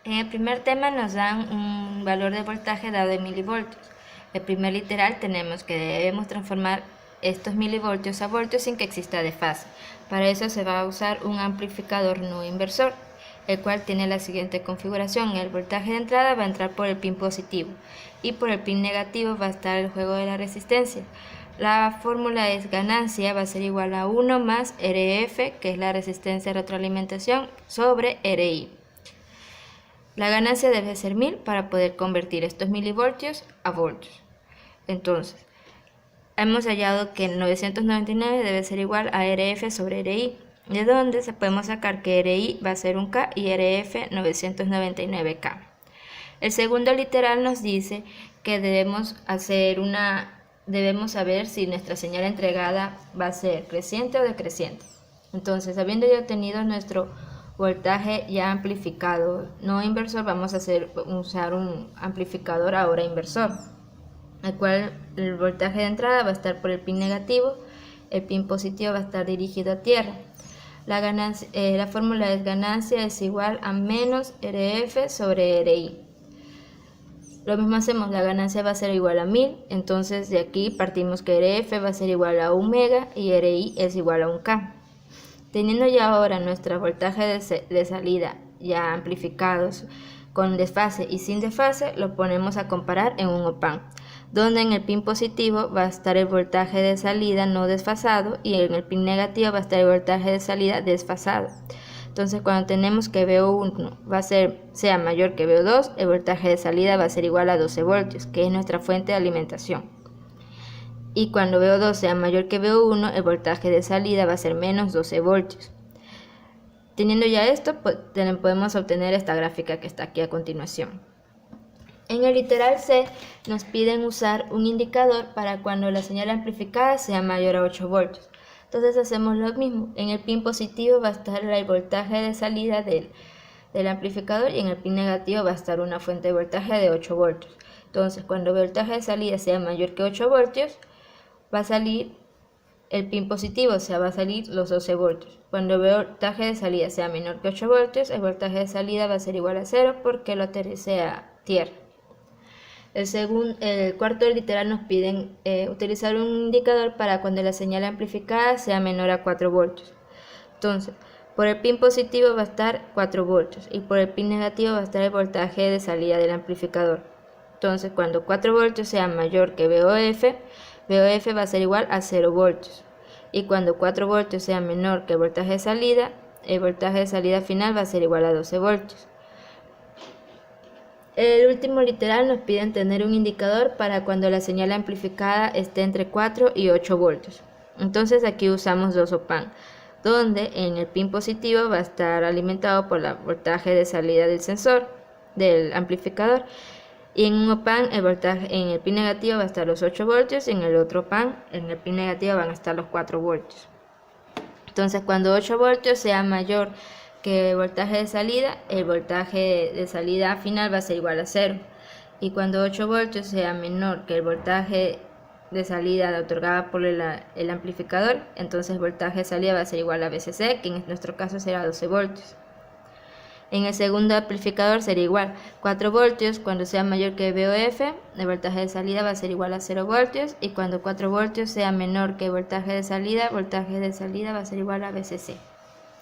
En el primer tema nos dan un valor de voltaje dado en milivoltios. El primer literal tenemos que debemos transformar estos milivoltios a voltios sin que exista desfase. Para eso se va a usar un amplificador no inversor, el cual tiene la siguiente configuración. El voltaje de entrada va a entrar por el pin positivo y por el pin negativo va a estar el juego de la resistencia. La fórmula es ganancia va a ser igual a 1 más RF, que es la resistencia de retroalimentación, sobre RI. La ganancia debe ser 1000 para poder convertir estos milivoltios a voltios. Entonces, hemos hallado que 999 debe ser igual a RF sobre RI, de donde se podemos sacar que RI va a ser un K y RF 999K. El segundo literal nos dice que debemos saber si nuestra señal entregada va a ser creciente o decreciente. Entonces, habiendo ya obtenido nuestro voltaje ya amplificado no inversor, vamos a usar un amplificador ahora inversor, el cual el voltaje de entrada va a estar por el pin negativo, el pin positivo va a estar dirigido a tierra. La fórmula de ganancia es igual a menos RF sobre RI. Lo mismo hacemos, la ganancia va a ser igual a 1000, entonces de aquí partimos que RF va a ser igual a 1 mega y RI es igual a 1 K. Teniendo ya ahora nuestro voltaje de salida ya amplificados con desfase y sin desfase, lo ponemos a comparar en un op-amp, donde en el pin positivo va a estar el voltaje de salida no desfasado y en el pin negativo va a estar el voltaje de salida desfasado. Entonces, cuando tenemos que VO1 sea mayor que VO2, el voltaje de salida va a ser igual a 12 voltios, que es nuestra fuente de alimentación. Y cuando VO2 sea mayor que VO1, el voltaje de salida va a ser menos 12 voltios. Teniendo ya esto, podemos obtener esta gráfica que está aquí a continuación. En el literal C nos piden usar un indicador para cuando la señal amplificada sea mayor a 8 voltios. Entonces hacemos lo mismo. En el pin positivo va a estar el voltaje de salida del amplificador y en el pin negativo va a estar una fuente de voltaje de 8 voltios. Entonces, cuando el voltaje de salida sea mayor que 8 voltios, va a salir el pin positivo, o sea, va a salir los 12 voltios. Cuando el voltaje de salida sea menor que 8 voltios, el voltaje de salida va a ser igual a 0 porque lo aterrice a tierra. El cuarto literal nos piden utilizar un indicador para cuando la señal amplificada sea menor a 4 voltios. Entonces, por el pin positivo va a estar 4 voltios y por el pin negativo va a estar el voltaje de salida del amplificador. Entonces, cuando 4 voltios sea mayor que VOF va a ser igual a 0 voltios. Y cuando 4 voltios sea menor que el voltaje de salida final va a ser igual a 12 voltios. El último literal nos piden tener un indicador para cuando la señal amplificada esté entre 4 y 8 voltios. Entonces aquí usamos dos op-amp, donde en el pin positivo va a estar alimentado por el voltaje de salida del sensor, del amplificador, y en un op-amp el voltaje en el pin negativo va a estar los 8 voltios y en el otro op-amp en el pin negativo van a estar los 4 voltios. Entonces cuando 8 voltios sea mayor que el voltaje de salida, el voltaje de salida final va a ser igual a 0. Y cuando 8 voltios sea menor que el voltaje de salida otorgada por el amplificador, entonces el voltaje de salida va a ser igual a VCC, que en nuestro caso será 12 voltios. En el segundo amplificador sería igual, 4 voltios cuando sea mayor que VOF, el voltaje de salida va a ser igual a 0 voltios, y cuando 4 voltios sea menor que el voltaje de salida va a ser igual a VCC,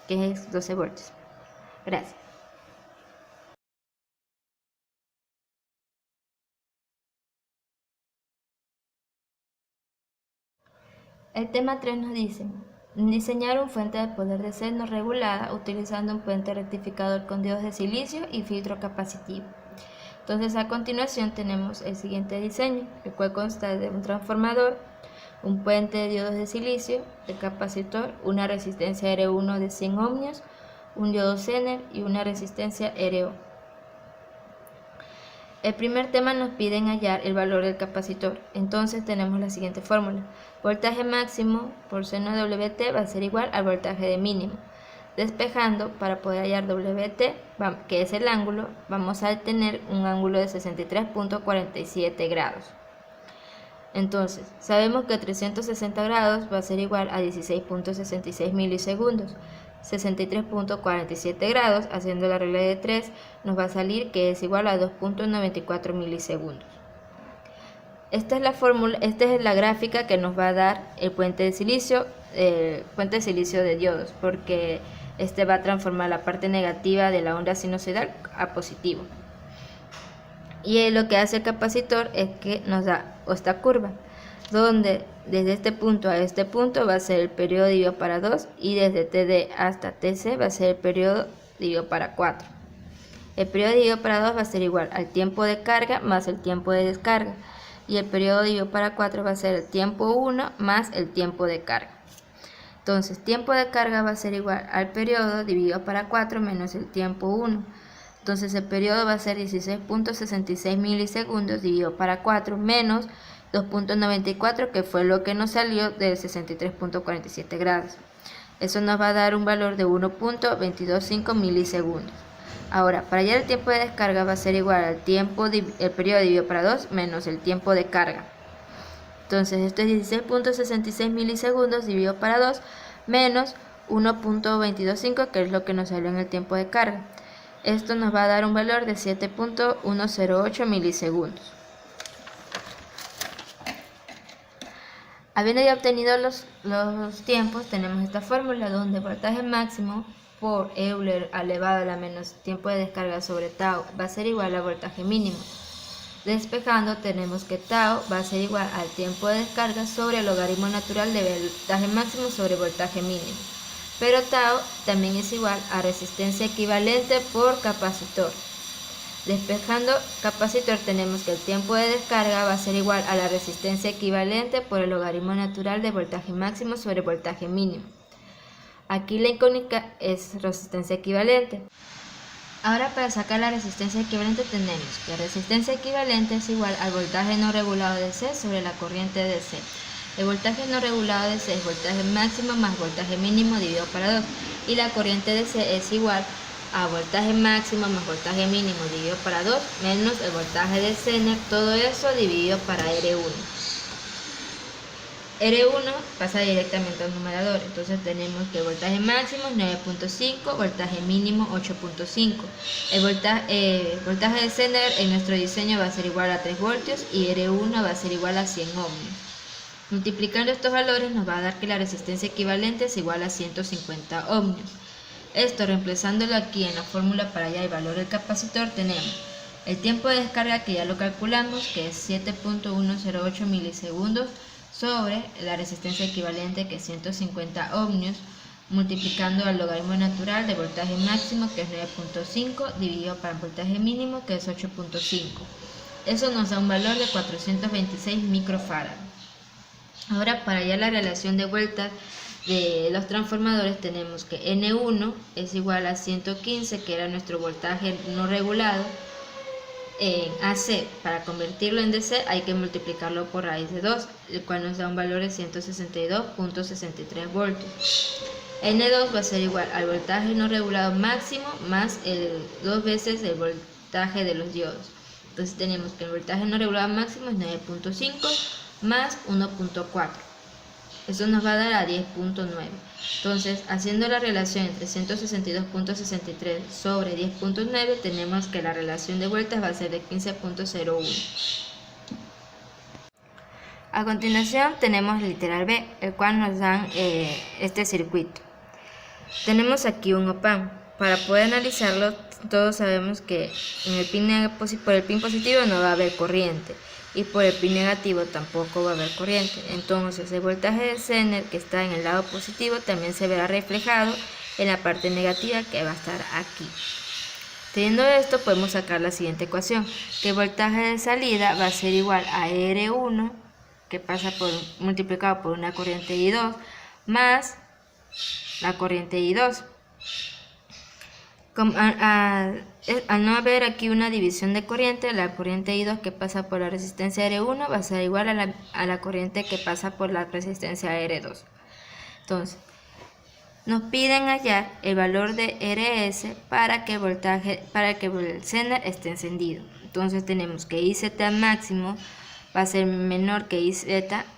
que es 12 voltios. Gracias. El tema 3 nos dice diseñar una fuente de poder de sed no regulada utilizando un puente rectificador con diodos de silicio y filtro capacitivo. Entonces, a continuación tenemos el siguiente diseño, el cual consta de un transformador, un puente de diodos de silicio, el capacitor, una resistencia R1 de 100 ohmios, un diodo Zener y una resistencia RO. El primer tema nos piden hallar el valor del capacitor, entonces tenemos la siguiente fórmula. Voltaje máximo por seno de WT va a ser igual al voltaje de mínimo. Despejando, para poder hallar WT, que es el ángulo, vamos a tener un ángulo de 63.47 grados. Entonces, sabemos que 360 grados va a ser igual a 16.66 milisegundos. 63.47 grados. Haciendo la regla de 3 nos va a salir que es igual a 2.94 milisegundos. Esta es la fórmula, esta es la gráfica que nos va a dar el puente de silicio de diodos, porque este va a transformar la parte negativa de la onda sinusoidal a positivo. Y lo que hace el capacitor es que nos da esta curva, donde desde este punto a este punto va a ser el periodo dividido para 2, y desde TD hasta TC va a ser el periodo dividido para 4. El periodo dividido para 2 va a ser igual al tiempo de carga más el tiempo de descarga, y el periodo dividido para 4 va a ser el tiempo 1 más el tiempo de carga. Entonces, tiempo de carga va a ser igual al periodo dividido para 4 menos el tiempo 1. Entonces, el periodo va a ser 16.66 milisegundos dividido para 4 menos 2.94, que fue lo que nos salió del 63.47 grados. Eso nos va a dar un valor de 1.225 milisegundos. Ahora, para hallar el tiempo de descarga va a ser igual al el periodo dividido para 2 menos el tiempo de carga. Entonces, esto es 16.66 milisegundos dividido para 2 menos 1.225, que es lo que nos salió en el tiempo de carga. Esto nos va a dar un valor de 7.108 milisegundos. Habiendo ya obtenido los tiempos, tenemos esta fórmula donde voltaje máximo por Euler elevado a la menos tiempo de descarga sobre tau va a ser igual a voltaje mínimo. Despejando, tenemos que tau va a ser igual al tiempo de descarga sobre el logaritmo natural de voltaje máximo sobre voltaje mínimo. Pero tau también es igual a resistencia equivalente por capacitor. Despejando capacitor, tenemos que el tiempo de descarga va a ser igual a la resistencia equivalente por el logaritmo natural de voltaje máximo sobre voltaje mínimo. Aquí la incógnita es resistencia equivalente. Ahora, para sacar la resistencia equivalente tenemos que resistencia equivalente es igual al voltaje no regulado de C sobre la corriente de C. El voltaje no regulado de C es voltaje máximo más voltaje mínimo dividido para 2, y la corriente de C es igual a voltaje máximo más voltaje mínimo dividido para 2 menos el voltaje de Zener, todo eso dividido para R1. R1 pasa directamente al numerador, entonces tenemos que el voltaje máximo es 9.5, voltaje mínimo 8.5. El voltaje de Zener en nuestro diseño va a ser igual a 3 voltios y R1 va a ser igual a 100 ohmios. Multiplicando estos valores nos va a dar que la resistencia equivalente es igual a 150 ohmios. Esto, reemplazándolo aquí en la fórmula para hallar el valor del capacitor, tenemos el tiempo de descarga, que ya lo calculamos, que es 7.108 milisegundos, sobre la resistencia equivalente, que es 150 ohmios, multiplicando al logaritmo natural de voltaje máximo, que es 9.5, dividido para voltaje mínimo, que es 8.5. Eso nos da un valor de 426 microfarad. Ahora, para hallar la relación de vueltas de los transformadores, tenemos que N1 es igual a 115, que era nuestro voltaje no regulado, en AC. Para convertirlo en DC hay que multiplicarlo por raíz de 2, el cual nos da un valor de 162.63 voltios. N2 va a ser igual al voltaje no regulado máximo más 2 veces el voltaje de los diodos. Entonces tenemos que el voltaje no regulado máximo es 9.5 más 1.4. Eso nos va a dar a 10.9. Entonces, haciendo la relación entre 162.63 sobre 10.9, tenemos que la relación de vueltas va a ser de 15.01. A continuación tenemos el literal B, el cual nos dan este circuito. Tenemos aquí un op-amp. Para poder analizarlo, todos sabemos que por el pin positivo no va a haber corriente, y por el pin negativo tampoco va a haber corriente. Entonces, el voltaje de Zener, que está en el lado positivo, también se verá reflejado en la parte negativa, que va a estar aquí. Teniendo esto, podemos sacar la siguiente ecuación, que el voltaje de salida va a ser igual a R1, que pasa multiplicado por una corriente I2, más la corriente I2. Al no haber aquí una división de corriente, la corriente I2 que pasa por la resistencia R1 va a ser igual a la corriente que pasa por la resistencia R2. Entonces, nos piden hallar el valor de RS para que el Zener esté encendido. Entonces tenemos que IZ máximo va a ser menor que IZ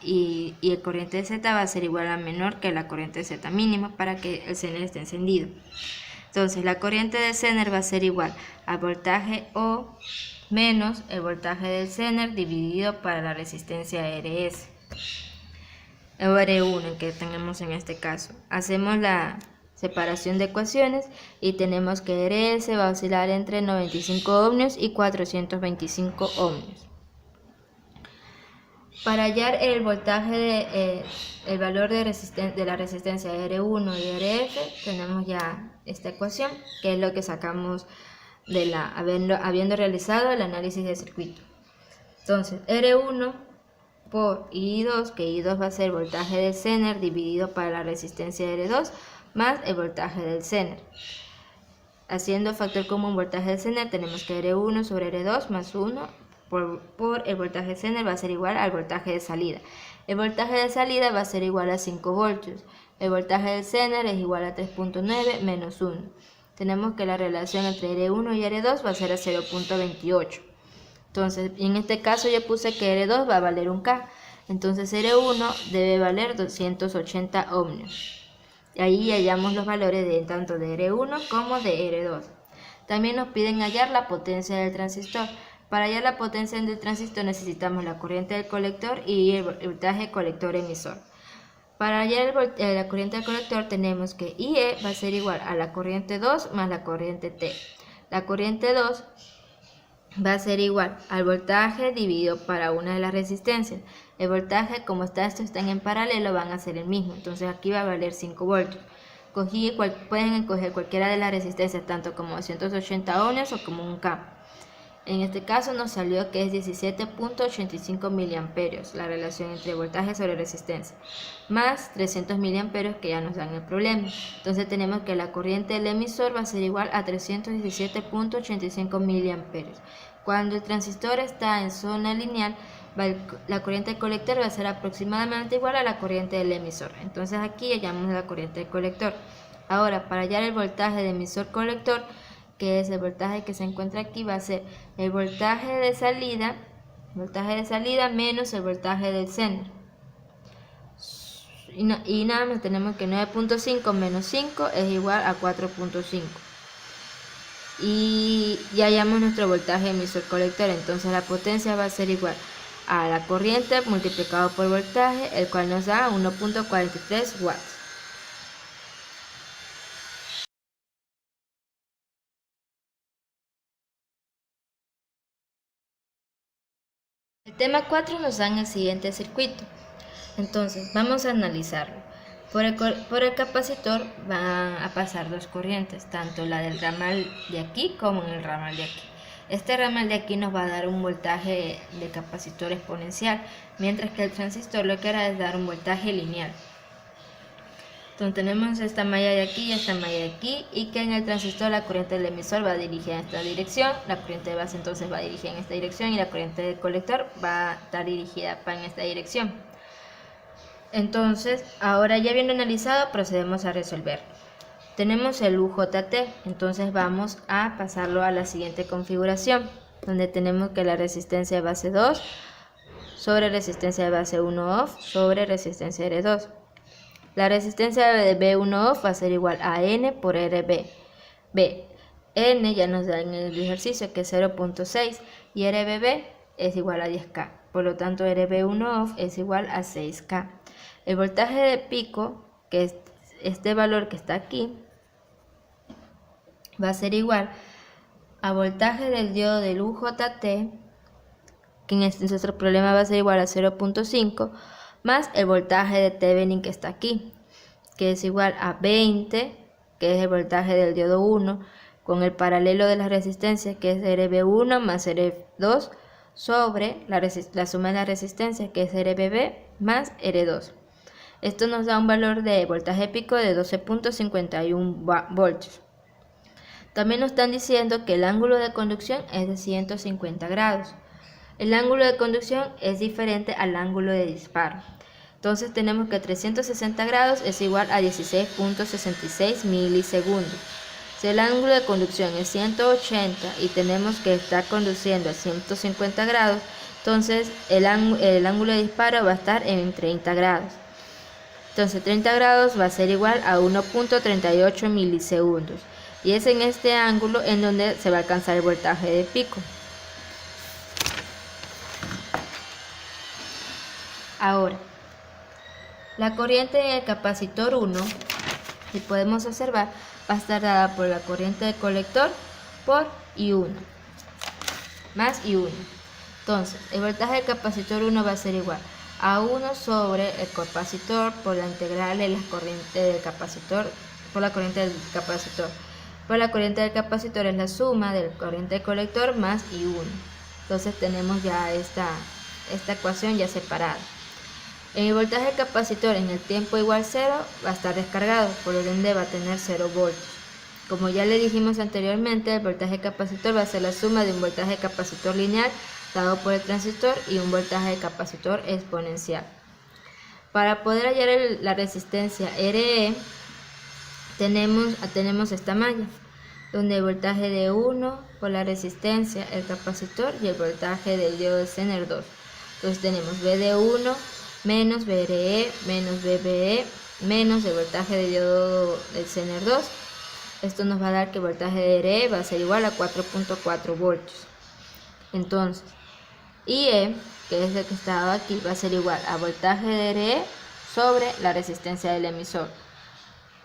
y el corriente de Z va a ser igual a menor que la corriente de Z mínima para que el Zener esté encendido. Entonces la corriente de Zener va a ser igual al voltaje O menos el voltaje del Zener dividido para la resistencia RS o R1 que tenemos en este caso. Hacemos la separación de ecuaciones y tenemos que RS va a oscilar entre 95 ohmios y 425 ohmios. Para hallar el voltaje el valor de la resistencia R1 y RF, tenemos ya esta ecuación, que es lo que sacamos habiendo realizado el análisis de circuito. Entonces, R1 por I2, que I2 va a ser el voltaje del Zener dividido para la resistencia R2 más el voltaje del Zener. Haciendo factor común voltaje del Zener, tenemos que R1 sobre R2 más 1 por el voltaje de Zener va a ser igual al voltaje de salida. El voltaje de salida va a ser igual a 5 voltios. El voltaje del Zener es igual a 3.9 menos 1. Tenemos que la relación entre R1 y R2 va a ser a 0.28. Entonces, en este caso yo puse que R2 va a valer un K. Entonces R1 debe valer 280 ohmios. Y ahí hallamos los valores de tanto de R1 como de R2. También nos piden hallar la potencia del transistor. Para hallar la potencia del transistor necesitamos la corriente del colector y el voltaje colector emisor. Para hallar la corriente del colector tenemos que IE va a ser igual a la corriente 2 más la corriente T. La corriente 2 va a ser igual al voltaje dividido para una de las resistencias. El voltaje, como estos están en paralelo, van a ser el mismo. Entonces aquí va a valer 5 voltios. Pueden escoger cualquiera de las resistencias, tanto como 280 ohmios o como un K. En este caso nos salió que es 17.85 miliamperios, la relación entre voltaje sobre resistencia, más 300 miliamperios que ya nos dan el problema. Entonces tenemos que la corriente del emisor va a ser igual a 317.85 miliamperios. Cuando el transistor está en zona lineal, la corriente del colector va a ser aproximadamente igual a la corriente del emisor. Entonces aquí hallamos la corriente del colector. Ahora, para hallar el voltaje de emisor-colector, que es el voltaje que se encuentra aquí, va a ser el voltaje de salida menos el voltaje del Zener. Y nada más tenemos que 9.5 menos 5 es igual a 4.5. Y ya hallamos nuestro voltaje emisor-colector, entonces la potencia va a ser igual a la corriente multiplicado por voltaje, el cual nos da 1.43 watts. El tema 4 nos da el siguiente circuito. Entonces, vamos a analizarlo. Por el capacitor van a pasar dos corrientes, tanto la del ramal de aquí como en el ramal de aquí. Este ramal de aquí nos va a dar un voltaje de capacitor exponencial, mientras que el transistor lo que hará es dar un voltaje lineal. Entonces tenemos esta malla de aquí y esta malla de aquí, y que en el transistor la corriente del emisor va dirigida en esta dirección, la corriente de base entonces va dirigida en esta dirección y la corriente del colector va a estar dirigida en esta dirección. Entonces, ahora ya bien analizado, procedemos a resolver. Tenemos el UJT, entonces vamos a pasarlo a la siguiente configuración, donde tenemos que la resistencia de base 2 sobre resistencia de base 1 off sobre resistencia R2. La resistencia de B1 off va a ser igual a N por RB. N ya nos da en el ejercicio que es 0.6 y RBB es igual a 10K. Por lo tanto, RB1 off es igual a 6K. El voltaje de pico, que es este valor que está aquí, va a ser igual a voltaje del diodo del UJT, que en nuestro problema va a ser igual a 0.5, más el voltaje de Thevenin que está aquí, que es igual a 20, que es el voltaje del diodo 1, con el paralelo de las resistencias, que es RB1 más RB2, sobre la suma de la resistencia, que es RBB más R2. Esto nos da un valor de voltaje pico de 12.51 voltios. También nos están diciendo que el ángulo de conducción es de 150 grados. El ángulo de conducción es diferente al ángulo de disparo. Entonces tenemos que 360 grados es igual a 16.66 milisegundos. Si el ángulo de conducción es 180 y tenemos que estar conduciendo a 150 grados, Entonces el ángulo de disparo va a estar en 30 grados. Entonces 30 grados va a ser igual a 1.38 milisegundos. Y es en este ángulo en donde se va a alcanzar el voltaje de pico. Ahora, la corriente en el capacitor 1, si podemos observar, va a estar dada por la corriente del colector por I1 más I1. Entonces, el voltaje del capacitor 1 va a ser igual a 1 sobre el capacitor por la integral de la corriente del capacitor por la corriente del capacitor. Por la corriente del capacitor es la suma de la corriente del colector más I1. Entonces tenemos ya esta ecuación ya separada. En el voltaje del capacitor en el tiempo igual 0 va a estar descargado, por lo ende va a tener 0 voltios. Como ya le dijimos anteriormente, el voltaje de capacitor va a ser la suma de un voltaje de capacitor lineal dado por el transistor y un voltaje de capacitor exponencial. Para poder hallar la resistencia RE, tenemos esta malla, donde el voltaje de 1 por la resistencia, el capacitor y el voltaje del diodo de Zener 2. Entonces tenemos V de 1 menos VRE menos VBE menos el voltaje del diodo del Zener 2. Esto nos va a dar que el voltaje de RE va a ser igual a 4.4 voltios. Entonces, IE, que es el que está dado aquí, va a ser igual a voltaje de RE sobre la resistencia del emisor.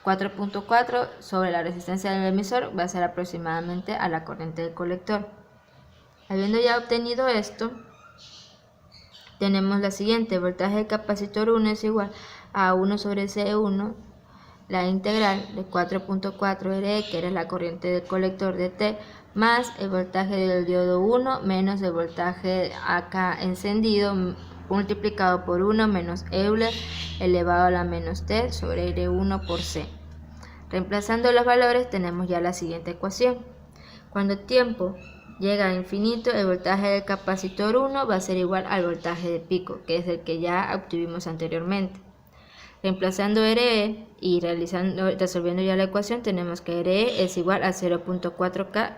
4.4 sobre la resistencia del emisor va a ser aproximadamente a la corriente del colector. Habiendo ya obtenido esto, tenemos la siguiente: el voltaje del capacitor 1 es igual a 1 sobre C1, la integral de 4.4 RE, que era la corriente del colector de T, más el voltaje del diodo 1 menos el voltaje acá encendido multiplicado por 1 menos Euler elevado a la menos T sobre R1 por C. Reemplazando los valores tenemos ya la siguiente ecuación. Cuando el tiempo llega a infinito, el voltaje del capacitor 1 va a ser igual al voltaje de pico, que es el que ya obtuvimos anteriormente. Reemplazando RE y resolviendo ya la ecuación, tenemos que RE es igual a 0.4K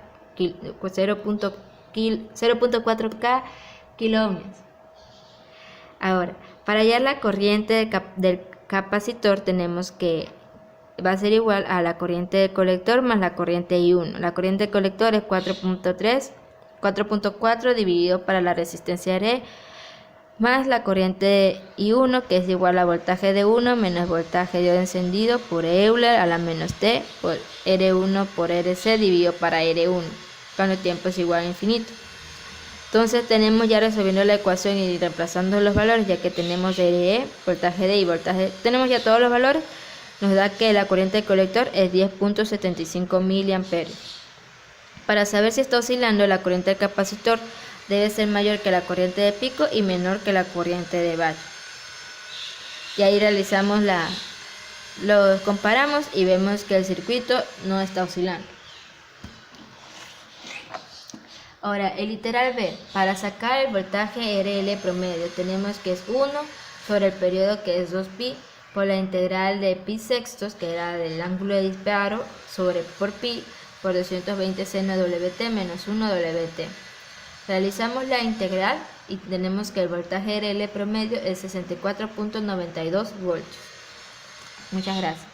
kiloohmios. Ahora, para hallar la corriente del capacitor tenemos que va a ser igual a la corriente del colector más la corriente I1. La corriente del colector es 4.4 dividido para la resistencia RE más la corriente I1, que es igual a voltaje de 1 menos voltaje de encendido por Euler a la menos T por R1 por RC dividido para R1, cuando el tiempo es igual a infinito. Entonces tenemos ya resolviendo la ecuación y reemplazando los valores, ya que tenemos RE, voltaje D y voltaje, tenemos ya todos los valores, nos da que la corriente del colector es 10.75 miliamperios. Para saber si está oscilando, la corriente del capacitor debe ser mayor que la corriente de pico y menor que la corriente de valle. Y ahí realizamos lo comparamos y vemos que el circuito no está oscilando. Ahora, el literal B, para sacar el voltaje RL promedio, tenemos que es 1 sobre el periodo, que es 2pi, por la integral de pi sextos, que era del ángulo de disparo, por pi, por 220 seno WT menos 1 WT. Realizamos la integral y tenemos que el voltaje RL promedio es 64.92 voltios. Muchas gracias.